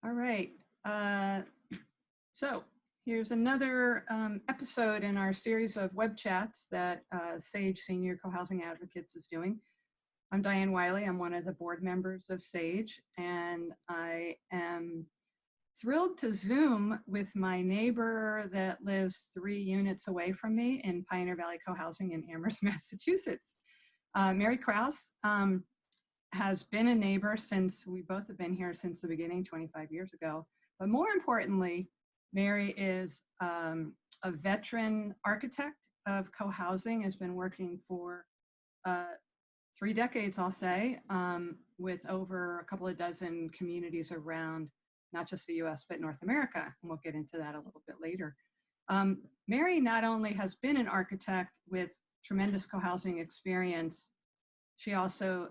All right. Uh, so here's another episode in our series of web chats that SAGE Senior Co-Housing Advocates is doing. I'm Diane Wiley. I'm one of the board members of SAGE, and I am thrilled to Zoom with my neighbor that lives 3 units away from me in Pioneer Valley Co-Housing in Amherst, Massachusetts. Mary Kraus has been a neighbor since we both have been here since the beginning 25 years ago. But more importantly, Mary is a veteran architect of co-housing, has been working for 3 decades, I'll say, with over a couple of dozen communities around not just the US, but North America. And we'll get into that a little bit later. Mary not only has been an architect with tremendous co-housing experience, she also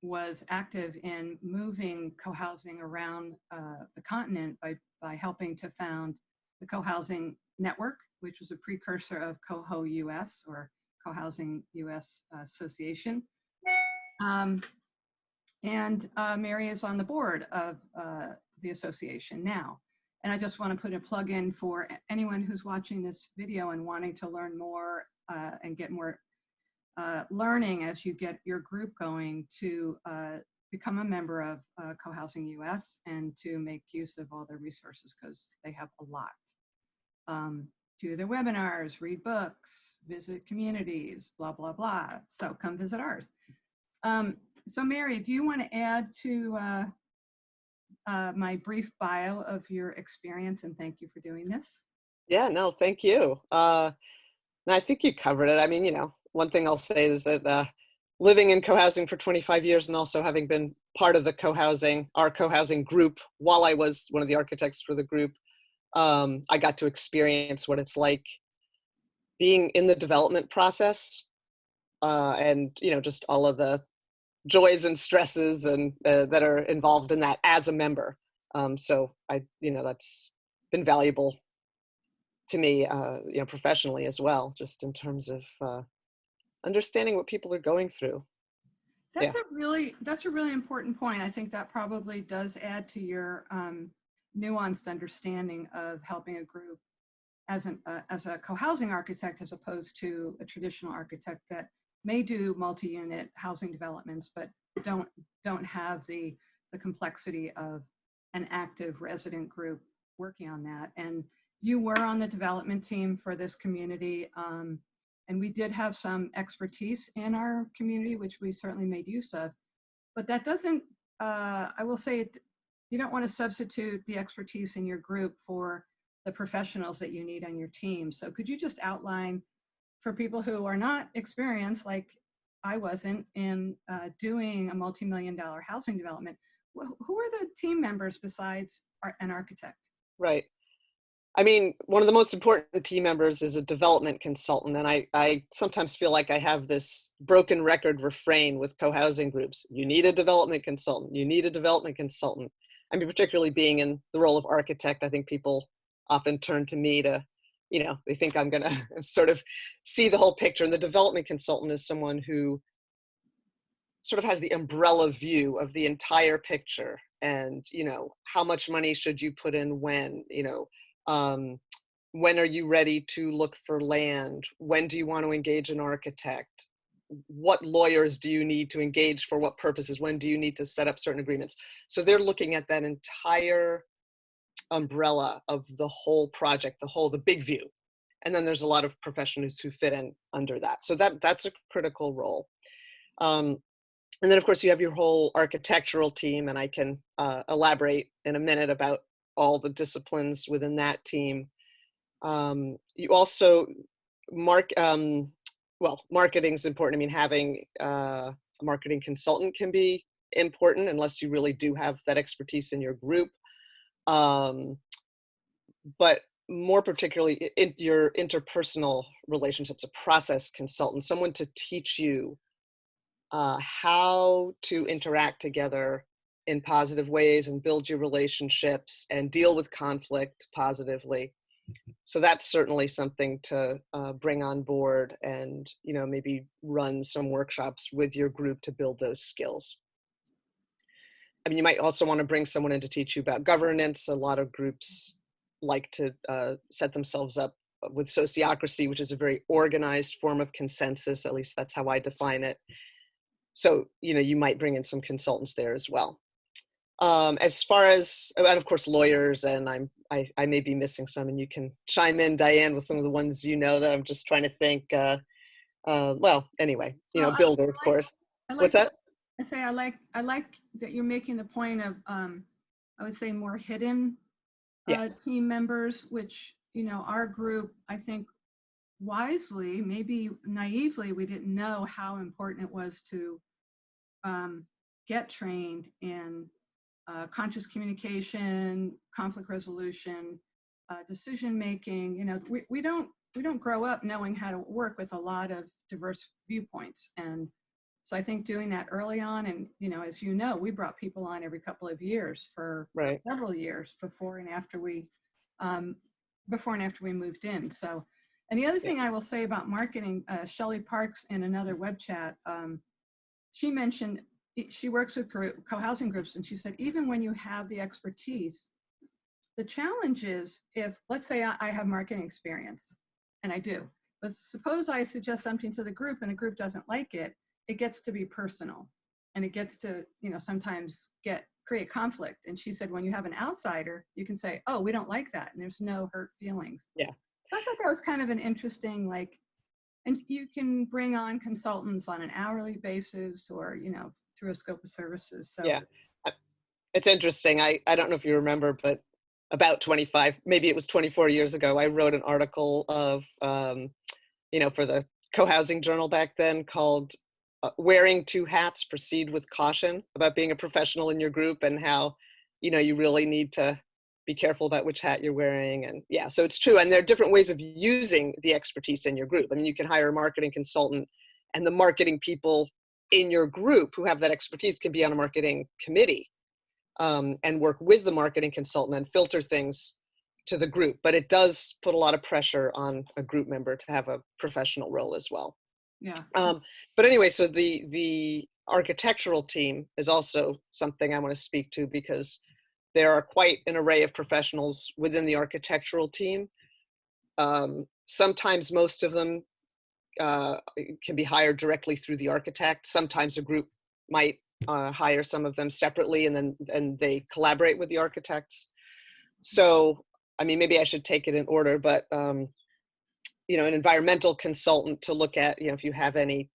was active in moving co-housing around the continent by helping to found the Co-Housing Network, which was a precursor of Coho US or Co-Housing US Association. And Mary is on the board of the association now. And I just want to put a plug in for anyone who's watching this video and wanting to learn more and get more learning as you get your group going to become a member of Co-Housing US and to make use of all their resources, because they have a lot. Do their webinars, read books, visit communities, blah, blah, blah. So come visit ours. So Mary, do you want to add to my brief bio of your experience, and thank you for doing this? Yeah, no, thank you. I think you covered it. I mean, one thing I'll say is that living in co-housing for 25 years and also having been part of our co-housing group while I was one of the architects for the group, I got to experience what it's like being in the development process and, just all of the joys and stresses and that are involved in that as a member. So that's been valuable to me, professionally as well, just in terms of understanding what people are going through. That's a really important point. I think that probably does add to your nuanced understanding of helping a group as a co-housing architect, as opposed to a traditional architect that may do multi-unit housing developments, but don't have the complexity of an active resident group working on that. And you were on the development team for this community, and we did have some expertise in our community, which we certainly made use of. But that doesn't, I will say, you don't want to substitute the expertise in your group for the professionals that you need on your team. So could you just outline for people who are not experienced, like I wasn't, in doing a multi-million-dollar housing development, who are the team members besides an architect? Right. I mean, one of the most important team members is a development consultant. And I sometimes feel like I have this broken record refrain with co-housing groups. You need a development consultant. You need a development consultant. I mean, particularly being in the role of architect, I think people often turn to me to, they think I'm going to sort of see the whole picture. And the development consultant is someone who sort of has the umbrella view of the entire picture. And, how much money should you put in when, when are you ready to look for land? When do you want to engage an architect? What lawyers do you need to engage for what purposes? When do you need to set up certain agreements? So they're looking at that entire umbrella of the whole project, the big view. And then there's a lot of professionals who fit in under that. So that's a critical role. And then, of course, you have your whole architectural team, and I can elaborate in a minute about all the disciplines within that team. You also marketing is important. I mean, having a marketing consultant can be important unless you really do have that expertise in your group. But more particularly in your interpersonal relationships, a process consultant, someone to teach you how to interact together in positive ways and build your relationships and deal with conflict positively. So that's certainly something to bring on board and, maybe run some workshops with your group to build those skills. I mean, you might also want to bring someone in to teach you about governance. A lot of groups like to set themselves up with sociocracy, which is a very organized form of consensus. At least that's how I define it. So, you might bring in some consultants there as well. As far as, and of course, lawyers, and I may be missing some, and you can chime in, Diane, with some of the ones that I'm just trying to think. Well, anyway, Well, builder, of course. I like What's that? I like that you're making the point of I would say more hidden Yes. team members, which our group, I think wisely, maybe naively, we didn't know how important it was to get trained in conscious communication, conflict resolution, decision making. We don't grow up knowing how to work with a lot of diverse viewpoints, and so I think doing that early on, and as we brought people on every couple of years for Right. several years before and after we moved in. So, and the other thing I will say about marketing, Shelley Parks in another web chat, she mentioned she works with co-housing groups, and she said even when you have the expertise, the challenge is if, let's say I have marketing experience, and I do, but suppose I suggest something to the group and the group doesn't like it, it gets to be personal, and it gets to sometimes create conflict. And she said when you have an outsider, you can say, oh, we don't like that, and there's no hurt feelings. Yeah. So I thought that was kind of an interesting, and you can bring on consultants on an hourly basis or through a scope of services. So Yeah. It's interesting. I don't know if you remember, but about 25, maybe it was 24 years ago, I wrote an article of, for the Co-Housing Journal back then called Wearing Two Hats, Proceed with Caution, about being a professional in your group and how, you really need to be careful about which hat you're wearing. And yeah, so it's true. And there are different ways of using the expertise in your group. I mean, you can hire a marketing consultant, and the marketing people in your group who have that expertise can be on a marketing committee. And work with the marketing consultant and filter things to the group. But it does put a lot of pressure on a group member to have a professional role as well. yeah. But anyway, so the architectural team is also something I want to speak to, because there are quite an array of professionals within the architectural team. Sometimes most of them can be hired directly through the architect. Sometimes a group might hire some of them separately, and they collaborate with the architects. So, I mean, maybe I should take it in order, but an environmental consultant to look at, if you have any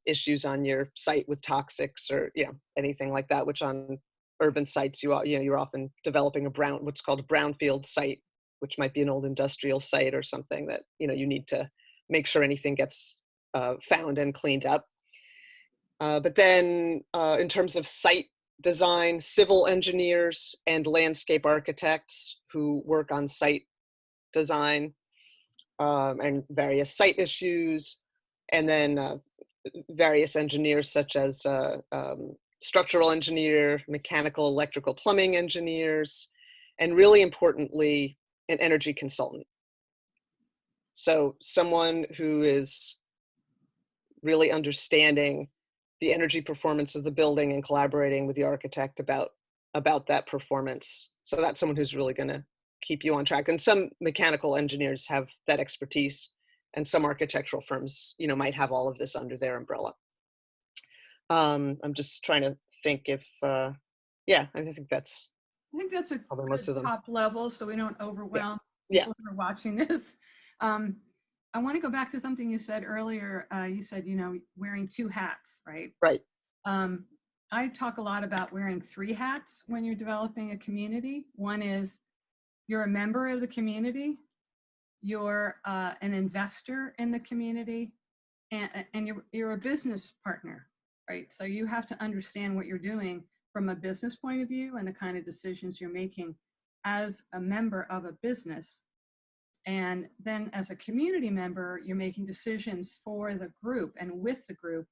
issues on your site with toxics or anything like that, which on urban sites you're often developing what's called a brownfield site, which might be an old industrial site or something that you need to make sure anything gets found and cleaned up. But then in terms of site design, civil engineers and landscape architects who work on site design and various site issues, and then various engineers such as structural engineer, mechanical, electrical, plumbing engineers, and really importantly, an energy consultant. So someone who is really understanding the energy performance of the building and collaborating with the architect about that performance. So that's someone who's really going to keep you on track. And some mechanical engineers have that expertise, and some architectural firms, might have all of this under their umbrella. I'm just trying to think if, I think that's a probably good most of them. top level, so we don't overwhelm Yeah. people who are watching this. I want to go back to something you said earlier. You said, wearing two hats, right? Right. I talk a lot about wearing three hats when you're developing a community. One is you're a member of the community, you're an investor in the community, and you're a business partner, right? So you have to understand what you're doing from a business point of view and the kind of decisions you're making as a member of a business. And then as a community member, you're making decisions for the group and with the group.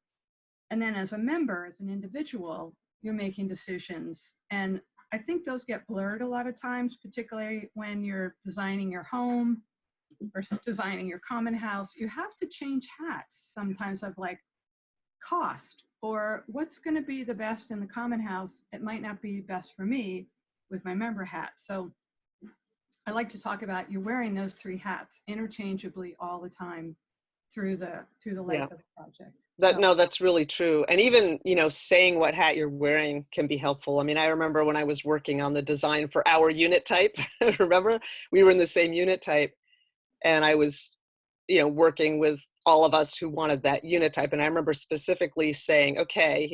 And then as a member, as an individual, you're making decisions. And I think those get blurred a lot of times, particularly when you're designing your home versus designing your common house. You have to change hats sometimes of cost, or what's going to be the best in the common house, it might not be best for me with my member hat. So I like to talk about you're wearing those 3 hats interchangeably all the time through the life Yeah. of the project. No, that's really true. And even, saying what hat you're wearing can be helpful. I mean, I remember when I was working on the design for our unit type, remember, we were in the same unit type, and I was, working with all of us who wanted that unit type. And I remember specifically saying, okay,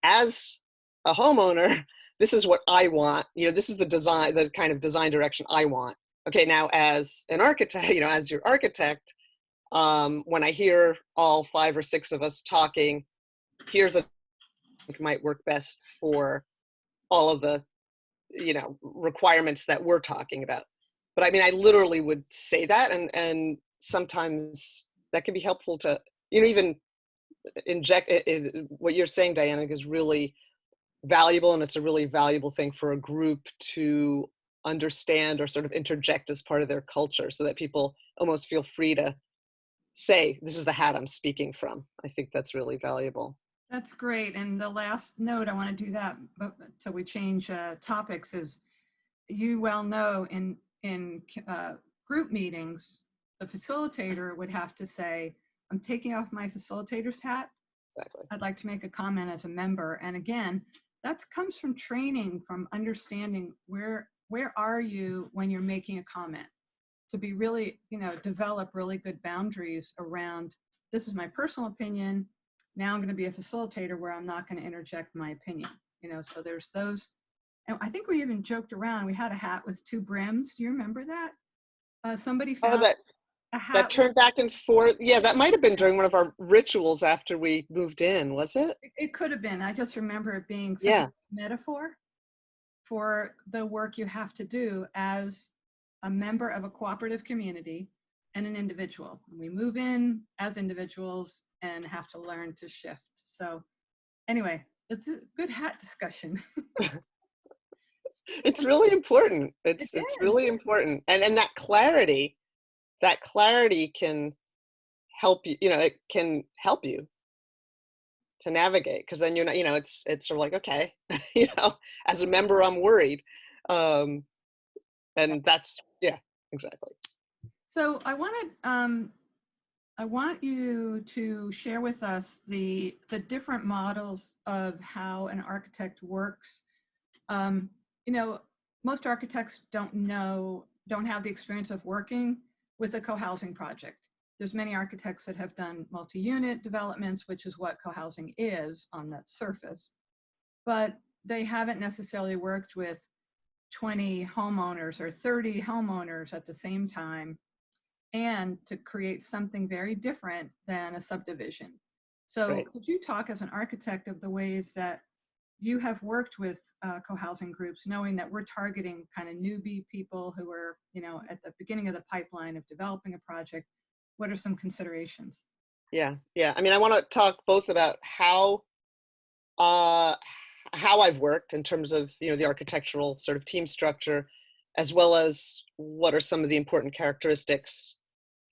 as a homeowner, this is what I want. This is the kind of design direction I want. Okay, now as an architect, as your architect, when I hear all 5 or 6 of us talking, here's a might work best for all of the, requirements that we're talking about. But I mean, I literally would say that, and sometimes that can be helpful to, even inject what you're saying, Diana, is really valuable, and it's a really valuable thing for a group to understand or sort of interject as part of their culture, so that people almost feel free to say, this is the hat I'm speaking from. I think that's really valuable. That's great. And the last note, I want to do that till we change topics, is you well know in group meetings, the facilitator would have to say, I'm taking off my facilitator's hat. Exactly. I'd like to make a comment as a member. And again, that comes from training, from understanding where are you when you're making a comment, to be really, develop really good boundaries around, this is my personal opinion. Now I'm going to be a facilitator where I'm not going to interject my opinion, so there's those. And I think we even joked around. We had a hat with 2 brims. Do you remember that? Somebody found a hat that turned back and forth. Yeah, that might have been during one of our rituals after we moved in, was it? It could have been. I just remember it being such a metaphor for the work you have to do as a member of a cooperative community and an individual. And we move in as individuals and have to learn to shift. So anyway, it's a good hat discussion. It's really important. It's really important. And that clarity can help you, it can help you to navigate, because then you're not, it's sort of like, okay, as a member, I'm worried. And that's, yeah, exactly. So I want you to share with us the different models of how an architect works. Most architects don't have the experience of working with a co-housing project. There's many architects that have done multi-unit developments, which is what co-housing is on the surface, but they haven't necessarily worked with 20 homeowners or 30 homeowners at the same time, and to create something very different than a subdivision. So Right. Could you talk as an architect of the ways that you have worked with co-housing groups, knowing that we're targeting kind of newbie people who are, at the beginning of the pipeline of developing a project? What are some considerations? Yeah. I mean, I want to talk both about how I've worked in terms of, the architectural sort of team structure, as well as what are some of the important characteristics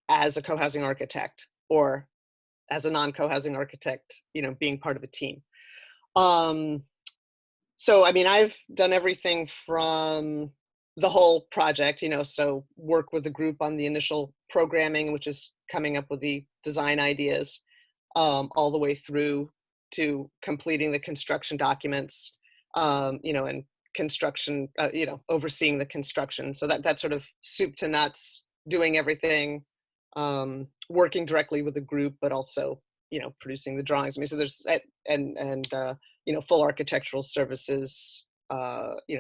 as a co-housing architect, or as a non-co-housing architect, being part of a team. So, I mean, I've done everything from the whole project, so work with the group on the initial programming, which is coming up with the design ideas, all the way through to completing the construction documents, and construction, overseeing the construction. So that's sort of soup to nuts, doing everything, working directly with the group, but also, producing the drawings. I mean, so there's, full architectural services,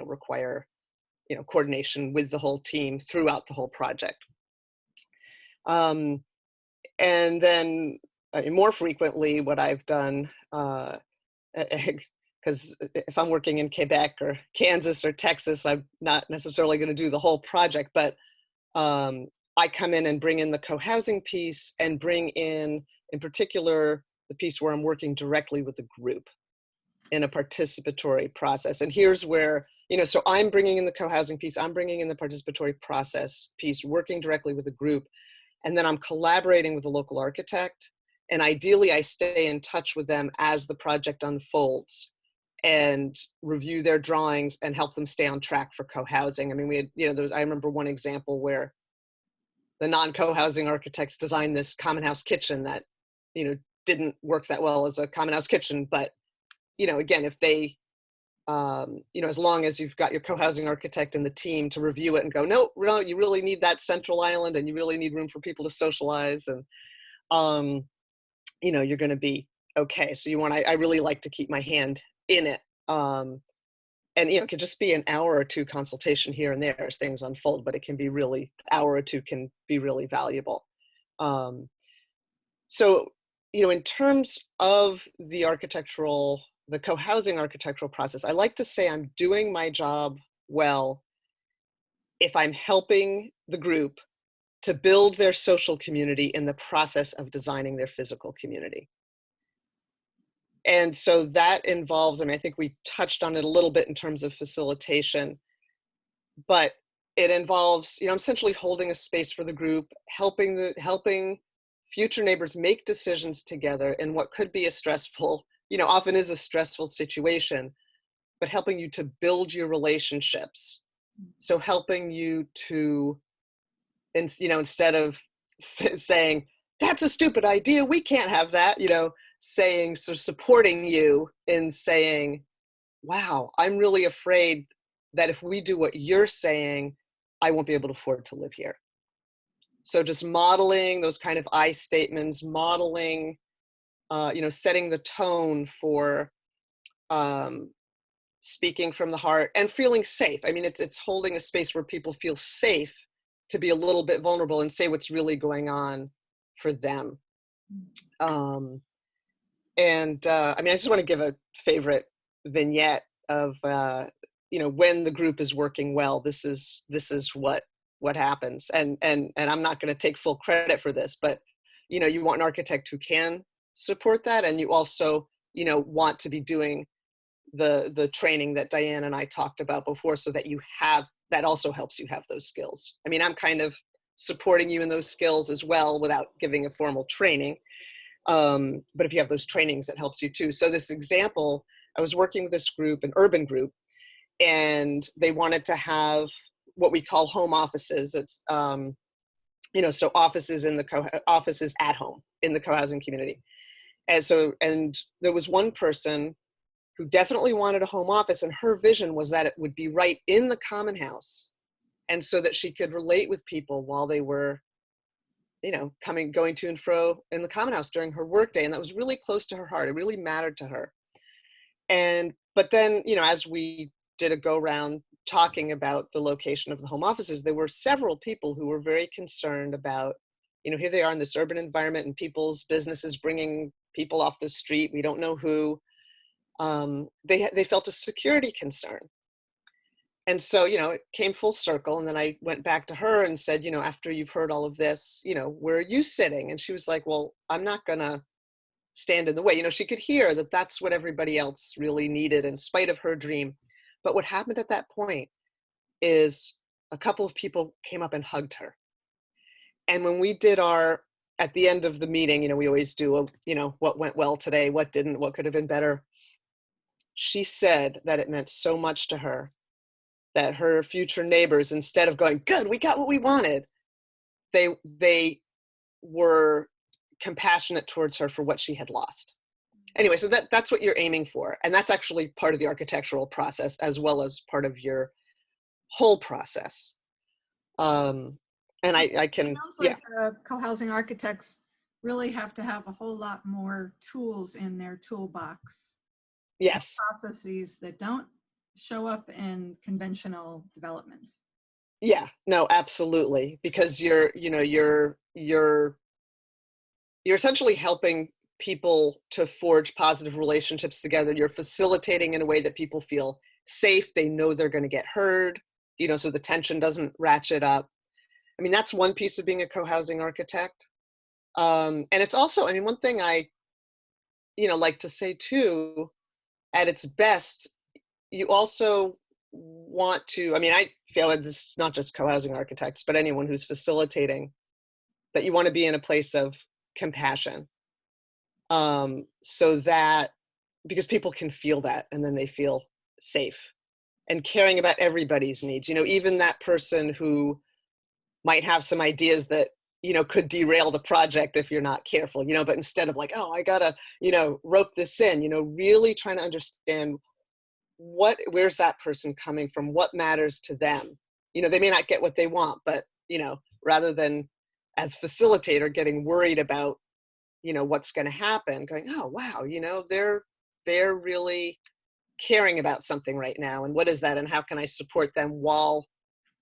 require, coordination with the whole team throughout the whole project. And then more frequently, what I've done, because if I'm working in Quebec or Kansas or Texas, I'm not necessarily going to do the whole project, but I come in and bring in the co-housing piece, and bring in particular, the piece where I'm working directly with the group in a participatory process. And here's where, so I'm bringing in the co-housing piece, I'm bringing in the participatory process piece, working directly with the group. And then I'm collaborating with the local architect And ideally, I stay in touch with them as the project unfolds and review their drawings and help them stay on track for co-housing. I mean, we had, I remember one example where the non-co-housing architects designed this common house kitchen that, didn't work that well as a common house kitchen. But, again, if they, as long as you've got your co-housing architect and the team to review it and go, no, you really need that central island and you really need room for people to socialize. And, you're going to be okay. So I really like to keep my hand in it. And, it could just be an hour or two consultation here and there as things unfold, but it can be really, hour or two can be really valuable. So, in terms of the co-housing architectural process, I like to say I'm doing my job well if I'm helping the group to build their social community in the process of designing their physical community. And so that involves, I think we touched on it a little bit in terms of facilitation, but it involves, I'm essentially holding a space for the group, helping future neighbors make decisions together in what could be a stressful, often is a stressful situation, but helping you to build your relationships. So helping you to, instead of saying, that's a stupid idea, we can't have that, supporting you in saying, wow, I'm really afraid that if we do what you're saying, I won't be able to afford to live here. So just modeling those kind of I statements, modeling, setting the tone for speaking from the heart and feeling safe. I mean, it's holding a space where people feel safe to be a little bit vulnerable and say what's really going on for them. I just want to give a favorite vignette of, when the group is working well, this is what happens. And I'm not going to take full credit for this, but, you want an architect who can support that. And you also, want to be doing the training that Diane and I talked about before, so that that also helps you have those skills. I mean, I'm kind of supporting you in those skills as well without giving a formal training. But if you have those trainings, it helps you too. So this example, I was working with this group, an urban group, and they wanted to have what we call home offices. It's, so offices offices at home in the co-housing community. And there was one person who definitely wanted a home office, and her vision was that it would be right in the common house. And so that she could relate with people while they were, going to and fro in the common house during her workday. And that was really close to her heart. It really mattered to her. But then, as we did a go round talking about the location of the home offices, there were several people who were very concerned about, here they are in this urban environment and people's businesses bringing people off the street. We don't know who. They felt a security concern. And so, it came full circle. And then I went back to her and said, after you've heard all of this, where are you sitting? And she was like, well, I'm not going to stand in the way. She could hear that that's what everybody else really needed in spite of her dream. But what happened at that point is a couple of people came up and hugged her. And when we did at the end of the meeting, we always do what went well today, what didn't, what could have been better. She said that it meant so much to her that her future neighbors, instead of going, good, we got what we wanted, they were compassionate towards her for what she had lost. Anyway, so that's what you're aiming for. And that's actually part of the architectural process as well as part of your whole process. And I can, it sounds like co-housing architects really have to have a whole lot more tools in their toolbox. Yes. Processes that don't show up in conventional developments. Yeah, no, absolutely. Because you're essentially helping people to forge positive relationships together. You're facilitating in a way that people feel safe. They know they're going to get heard, so the tension doesn't ratchet up. I mean, that's one piece of being a co-housing architect. And it's also, one thing I, like to say too, at its best, you also want to, I feel like this is not just co-housing architects, but anyone who's facilitating, that you want to be in a place of compassion. So that, because people can feel that and then they feel safe, and caring about everybody's needs, even that person who might have some ideas that, could derail the project if you're not careful, but instead of like, oh, I gotta, rope this in, really trying to understand where's that person coming from, what matters to them. They may not get what they want, but, rather than as facilitator getting worried about, what's going to happen, going, oh, wow, they're really caring about something right now. And what is that? And how can I support them while,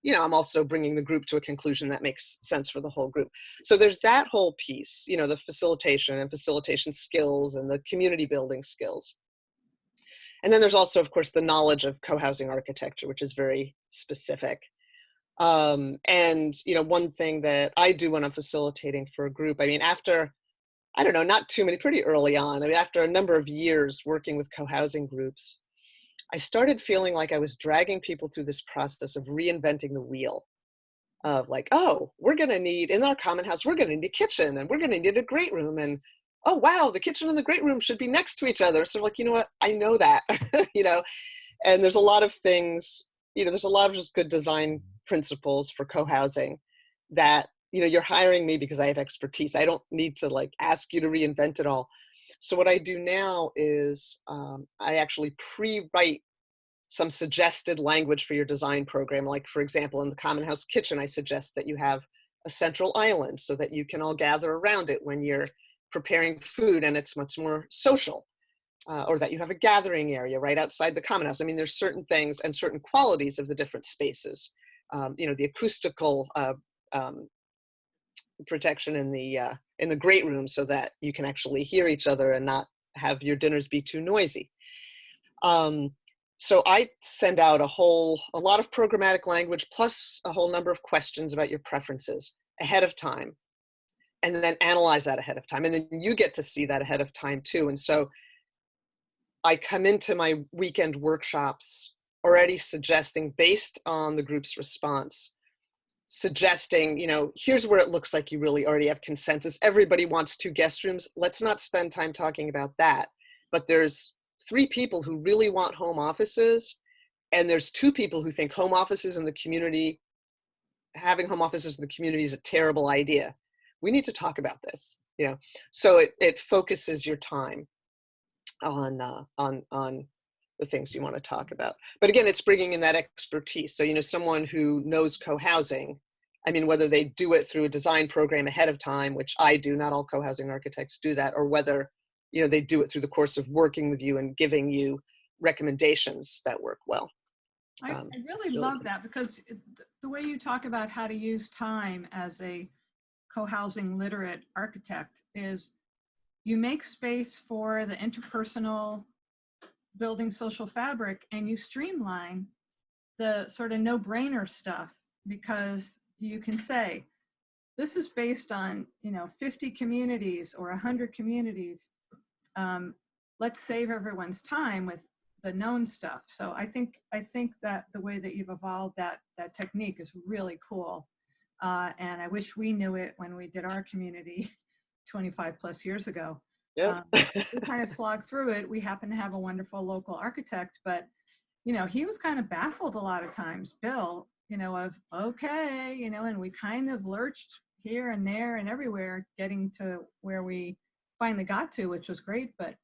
I'm also bringing the group to a conclusion that makes sense for the whole group. So there's that whole piece, the facilitation and facilitation skills and the community building skills. And then there's also, of course, the knowledge of co-housing architecture, which is very specific. And, one thing that I do when I'm facilitating for a group, after, I don't know, not too many, pretty early on, after a number of years working with co-housing groups, I started feeling like I was dragging people through this process of reinventing the wheel of like, oh, we're going to need, in our common house, we're going to need a kitchen and we're going to need a great room. And, oh, wow, the kitchen and the great room should be next to each other. So like, you know what, I know that, and there's a lot of things, there's a lot of just good design principles for co-housing that, you're hiring me because I have expertise. I don't need to like ask you to reinvent it all. So what I do now is I actually pre-write some suggested language for your design program. Like, for example, in the common house kitchen, I suggest that you have a central island so that you can all gather around it when you're preparing food and it's much more social. Or that you have a gathering area right outside the common house. There's certain things and certain qualities of the different spaces. The acoustical protection in the great room so that you can actually hear each other and not have your dinners be too noisy. So I send out a lot of programmatic language plus a whole number of questions about your preferences ahead of time, and then analyze that ahead of time. And then you get to see that ahead of time too. And so I come into my weekend workshops already suggesting, based on the group's response, suggesting, here's where it looks like you really already have consensus. Everybody wants 2 guest rooms. Let's not spend time talking about that. But there's 3 people who really want home offices. And there's 2 people who think home offices in the community, having home offices in the community is a terrible idea. We need to talk about this, So it focuses your time on the things you want to talk about. But again, it's bringing in that expertise. So, someone who knows co-housing, whether they do it through a design program ahead of time, which I do, not all co-housing architects do that, or whether, they do it through the course of working with you and giving you recommendations that work well. I really love that, because the way you talk about how to use time as a co-housing literate architect is you make space for the interpersonal building social fabric, and you streamline the sort of no-brainer stuff, because you can say, this is based on 50 communities or 100 communities. Let's save everyone's time with the known stuff. So I think that the way that you've evolved that technique is really cool, and I wish we knew it when we did our community 25 plus years ago. Yeah. We kind of slogged through it. We happen to have a wonderful local architect, but he was kind of baffled a lot of times, Bill, of okay, and we kind of lurched here and there and everywhere, getting to where we finally got to, which was great. But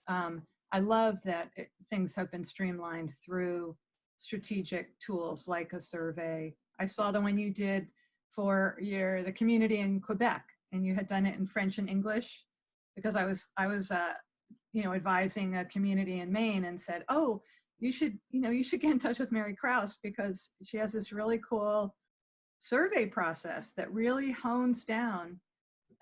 I love that things have been streamlined through strategic tools like a survey. I saw the one you did for the community in Quebec, and you had done it in French and English, because I was advising a community in Maine, and said, oh, you should get in touch with Mary Kraus, because she has this really cool survey process that really hones down,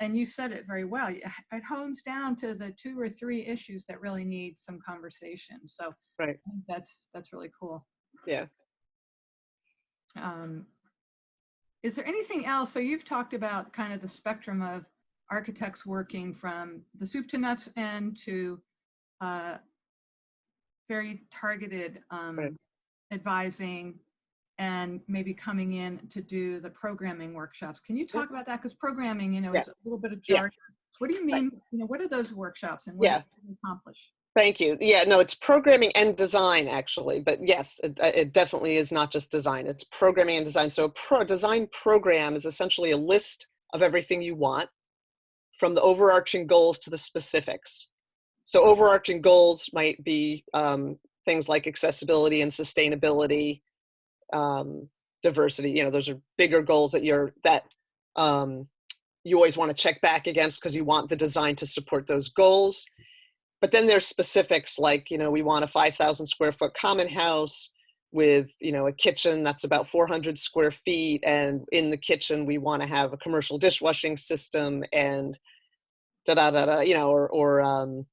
and you said it very well, it hones down to the 2 or 3 issues that really need some conversation. So Right. I think that's really cool. Yeah. Is there anything else? So you've talked about kind of the spectrum of architects working from the soup to nuts end to very targeted Right. advising, and maybe coming in to do the programming workshops. Can you talk about that? Because programming, Yeah. is a little bit of Yeah. jargon. What do you Right. mean? What are those workshops and what do Yeah. they accomplish? Thank you. Yeah, no, it's programming and design actually, but yes, it definitely is not just design. It's programming and design. So a design program is essentially a list of everything you want, from the overarching goals to the specifics. So overarching goals might be things like accessibility and sustainability, diversity. Those are bigger goals that you always want to check back against because you want the design to support those goals. But then there's specifics like, we want a 5,000 square foot common house with, a kitchen that's about 400 square feet. And in the kitchen, we want to have a commercial dishwashing system and da da da da, or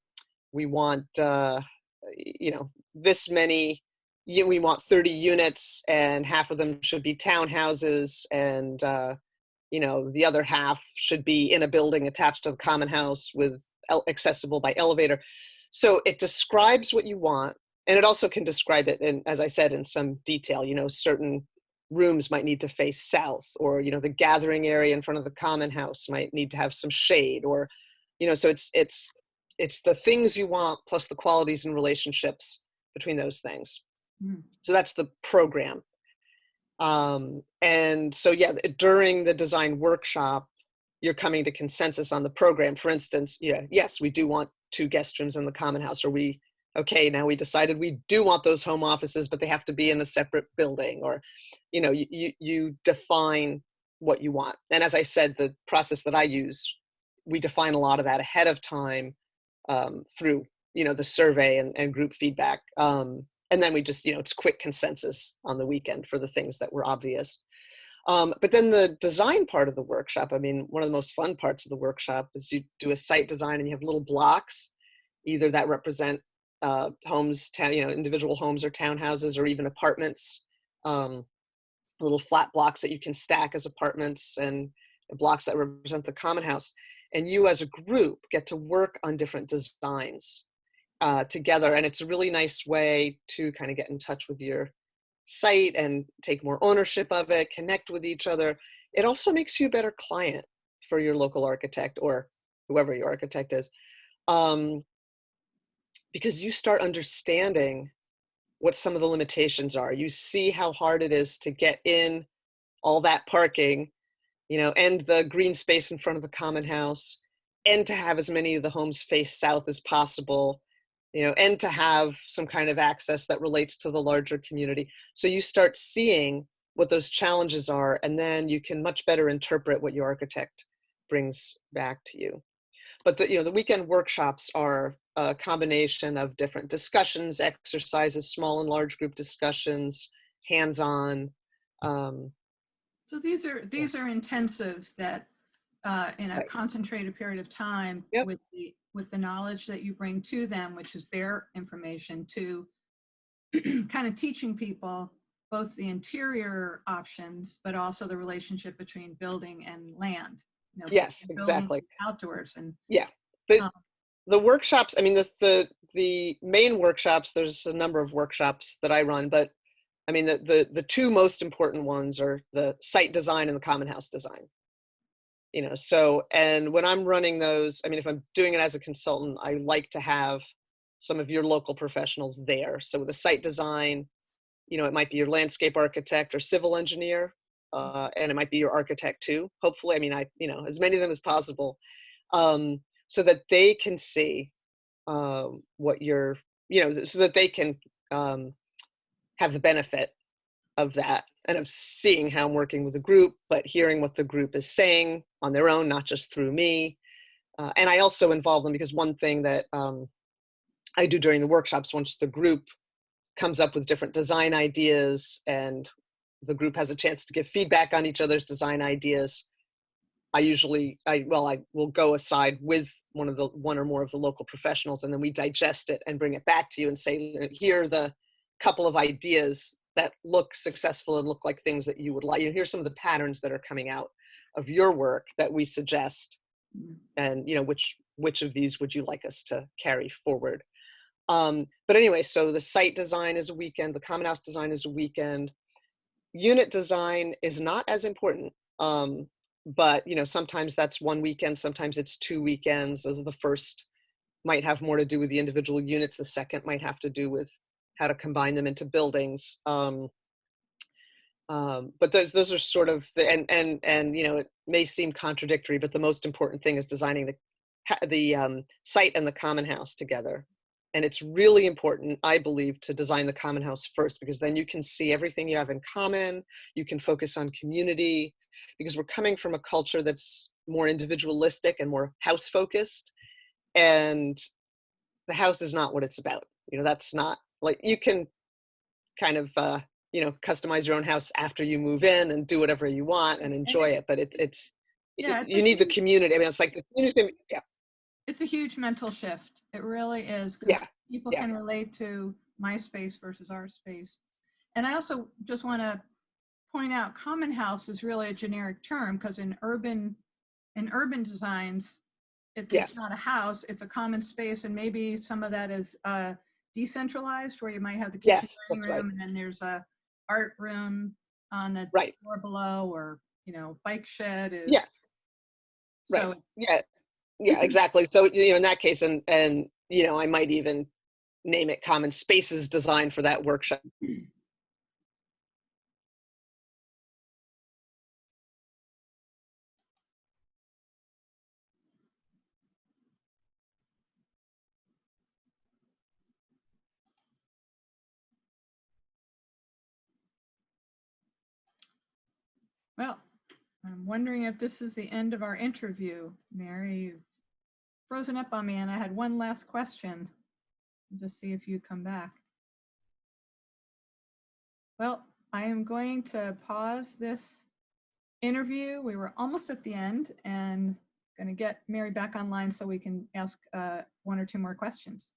we want, this many, we want 30 units and half of them should be townhouses and, the other half should be in a building attached to the common house with accessible by elevator. So it describes what you want, and it also can describe it, in, as I said, in some detail. Certain rooms might need to face south, or the gathering area in front of the common house might need to have some shade, or so it's the things you want plus the qualities and relationships between those things. Mm. So that's the program. And so, yeah, during the design workshop, you're coming to consensus on the program. For instance, yes, we do want 2 guest rooms in the common house, or okay, now we decided we do want those home offices, but they have to be in a separate building, or, you define what you want. And as I said, the process that I use, we define a lot of that ahead of time through, the survey and group feedback. And then we just, it's quick consensus on the weekend for the things that were obvious. But then the design part of the workshop, one of the most fun parts of the workshop is you do a site design and you have little blocks, either that represent homes, individual homes or townhouses or even apartments, little flat blocks that you can stack as apartments, and blocks that represent the common house. And you as a group get to work on different designs together. And it's a really nice way to kind of get in touch with your site and take more ownership of it, connect with each other. It also makes you a better client for your local architect or whoever your architect is, because you start understanding what some of the limitations are. You see how hard it is to get in all that parking, and the green space in front of the common house, and to have as many of the homes face south as possible, and to have some kind of access that relates to the larger community. So you start seeing what those challenges are, and then you can much better interpret what your architect brings back to you. But the weekend workshops are a combination of different discussions, exercises, small and large group discussions, hands-on. So these are intensives that in a Right. concentrated period of time, Yep. with the knowledge that you bring to them, which is their information, to kind of teaching people both the interior options, but also the relationship between building and land. Yes, Building exactly. outdoors and Yeah. The um, the workshops, the main workshops, there's a number of workshops that I run, but the 2 most important ones are the site design and the common house design. So, and when I'm running those, if I'm doing it as a consultant, I like to have some of your local professionals there. So with the site design, it might be your landscape architect or civil engineer, and it might be your architect too. Hopefully, as many of them as possible, so that they can see what you're, so that they can have the benefit of that and of seeing how I'm working with the group, but hearing what the group is saying on their own, not just through me. And I also involve them because one thing that I do during the workshops, once the group comes up with different design ideas and the group has a chance to give feedback on each other's design ideas, I will go aside with one or more of the local professionals, and then we digest it and bring it back to you and say, here are the couple of ideas that look successful and look like things that you would like. Here's some of the patterns that are coming out of your work that we suggest, and which of these would you like us to carry forward? But anyway, so the site design is a weekend, the common house design is a weekend. Unit design is not as important. but sometimes that's one weekend, sometimes it's 2 weekends. The first might have more to do with the individual units. The second might have to do with how to combine them into buildings. But those are sort of and it may seem contradictory, but the most important thing is designing the site and the common house together. And it's really important, I believe, to design the common house first, because then you can see everything you have in common. You can focus on community, because we're coming from a culture that's more individualistic and more house focused. And the house is not what it's about. That's not like, you can kind of, customize your own house after you move in and do whatever you want and And enjoy it. But yeah, you need the community. I mean, it's like the community's gonna be, yeah, it's a huge mental shift. It really is, because yeah, people yeah, can relate to my space versus our space. And I also just want to point out, common house is really a generic term, because in urban designs, it's yes, not a house, it's a common space, and maybe some of that is decentralized, where you might have the kitchen yes, dining that's right, room, and then there's a art room on the right, floor below, or bike shed yeah, is, right, so it's yeah, yeah, exactly. So in that case, and I might even name it common spaces designed for that workshop. well, I'm wondering if this is the end of our interview. Mary, you've frozen up on me, and I had one last question. Just see if you come back. Well, I am going to pause this interview. We were almost at the end, and going to get Mary back online so we can ask one or two more questions.